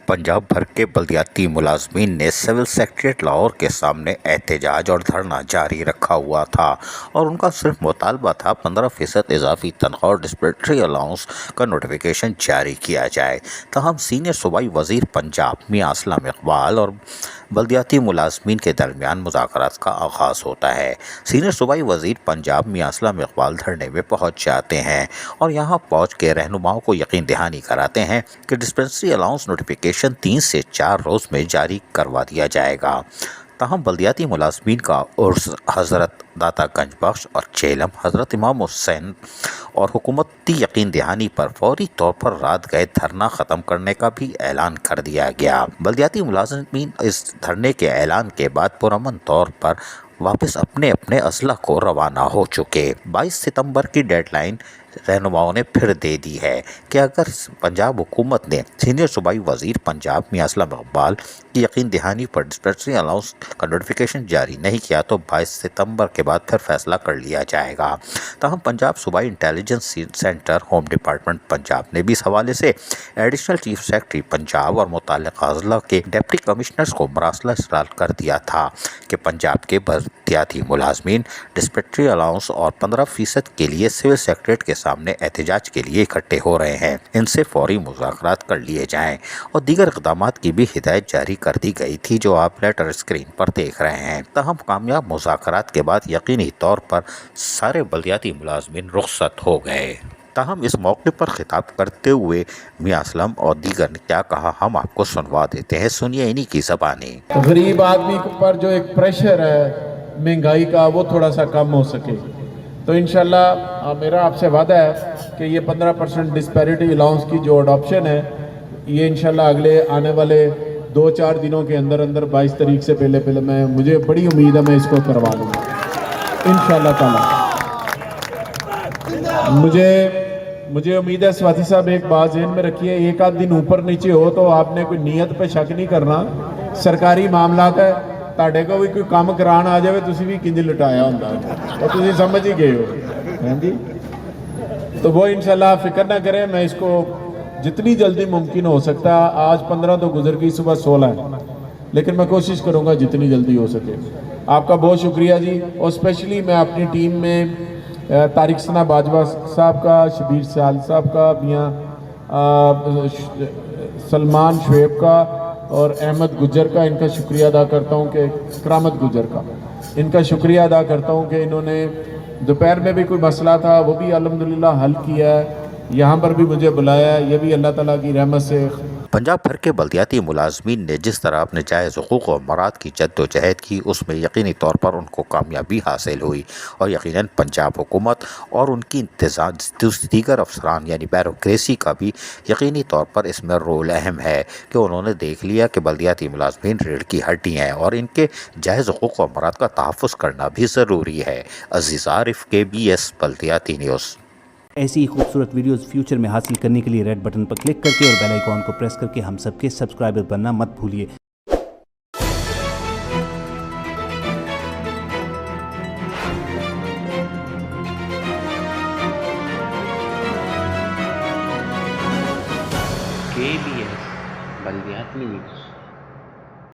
पंजाब भर के बल्दियाती मुलाजमीन ने सिविल सेक्रेटेरिएट लाहौर के सामने एहतजाज और धरना जारी रखा हुआ था और उनका सिर्फ मुतालबा था 15% इजाफी तनख्वाह और डिस्पेंसरी अलाउंस का नोटिफिकेशन जारी किया जाए। तहम सीनियर सूबाई वजीर पंजाब मियां असलम इकबाल और बल्दियाती मुलाजमीन के दरमियान मुज़ाकरात का आगाज़ होता है। सीनियर सूबाई वजीर पंजाब मियां असलम इकबाल धरने में पहुँच जाते हैं और यहाँ पहुँच के रहनुमाओं को यकीन दहानी कराते हैं कि डिस्पेंसरी अलाउंस नोटिफिकेशन 3 से 4 रोज़ में जारी करवा दिया जाएगा। तहम बल्दियाती मुलाजमीन का उर्स हज़रत दाता गंज बख्श और चेलम हज़रत इमाम हुसैन और हुकूमती यकीन दहानी पर फौरी तौर पर रात गए धरना ख़त्म करने का भी ऐलान कर दिया गया। बल्दियाती मुलाजमीन इस धरने के ऐलान के बाद पुरअमन तौर पर वापस अपने अपने अजला को रवाना हो चुके। 22 सितंबर की डेडलाइन रहनुमाओं ने फिर दे दी है कि अगर पंजाब हुकूमत ने सीनियर सूबाई वजीर पंजाब मियां असलम इकबाल की यकीन दहानी पर डिस्पेंसरी अलाउंस का नोटिफिकेशन जारी नहीं किया तो 22 सितंबर के बाद फिर फैसला कर लिया जाएगा। तहम पंजाब सूबाई intelligence centre home department Punjab ने भी इस हवाले से एडिशनल चीफ सेक्रेटरी पंजाब और मुताल्लिक़ा अजला के डिप्टी कमिश्नर्स को मरासला इरसाल कर दिया था कि पंजाब के बल्दियाती मुलाजमीन डिस्पेंसरी अलाउंस और 15% के लिए सिविल सेक्रेटेरिएट के सामने एहतजाज के लिए इकट्ठे हो रहे हैं, इनसे फौरी मुज़ाकरात कर लिए जाएं और दीगर इक़दामात की भी हिदायत जारी कर दी गई थी जो आप लेटर स्क्रीन पर देख रहे हैं। तहम कामयाब मुज़ाकरात के बाद यकीनी तौर पर सारे बल्दियाती मुलाजमीन रुखसत हो गए। तहम इस मौके पर खिताब करते हुए मियां असलम और दीगर ने क्या कहा हम आपको सुनवा देते हैं, सुनिए इन्हीं की ज़बानी। गरीब आदमी पर जो एक प्रेशर है महंगाई का वो थोड़ा सा कम हो सके तो इंशाल्लाह मेरा आपसे वादा है कि ये 15% डिस्पैरिटी अलाउंस की जो अडॉप्शन है ये इंशाल्लाह अगले आने वाले 2-4 दिनों के अंदर 22 तारीख से पहले मुझे बड़ी उम्मीद है मैं इसको करवा लूँगा इंशाल्लाह ताला। मुझे उम्मीद है स्वाति साहब एक बात ज़हन में रखिए, एक आध दिन ऊपर नीचे हो तो आपने कोई नीयत पे शक नहीं करना, सरकारी मामला है ਤੁਹਾਡੇ को भी कोई काम कराने आ जाए तुसी भी किंज लटाया होंदा तो तुसी समझ ही गए हो हैं जी। तो वो इंशाल्लाह फिक्र ना करें, मैं इसको जितनी जल्दी मुमकिन हो सकता है, आज 15 तो गुजर गई, सुबह 16 है, लेकिन मैं कोशिश करूँगा जितनी जल्दी हो सके। आपका बहुत शुक्रिया जी। और स्पेशली मैं अपनी टीम में तारिक सना बाजवा साहब का, शबीर सियाल साहब का, मियाँ सलमान शुएब का और अहमद गुज्जर का इनका शुक्रिया अदा करता हूँ कि करामत गुज्जर का इनका शुक्रिया अदा करता हूँ कि इन्होंने दोपहर में भी कोई मसला था वो भी अल्हम्दुलिल्लाह हल किया है, यहाँ पर भी मुझे बुलाया है, ये भी अल्लाह ताला की रहमत से। पंजाब भर के बल्दियाती मुलाजमीन ने जिस तरह अपने जायज़ हुकूक़ और मराद की जद्दोजहद की उसमें यकीनी तौर पर उनको कामयाबी हासिल हुई और यकीनन पंजाब हुकूमत और उनकी दीगर अफसरान यानी ब्यूरोक्रेसी का भी यकीनी तौर पर इसमें रोल अहम है कि उन्होंने देख लिया कि बल्दियाती मुलाजमीन रीढ़ की हड्डी हैं और इनके जायज़ हुकूक़ और मराद का तहफ़्फ़ुज़ करना भी ज़रूरी है। अज़ीज़ आरिफ, KBS बल्दियाती न्यूज़। ऐसी ही खूबसूरत वीडियोस फ्यूचर में हासिल करने के लिए रेड बटन पर क्लिक करके और बेल आइकॉन को प्रेस करके हम सबके सब्सक्राइबर बनना मत भूलिए। KBS बल्दियाती न्यूज़।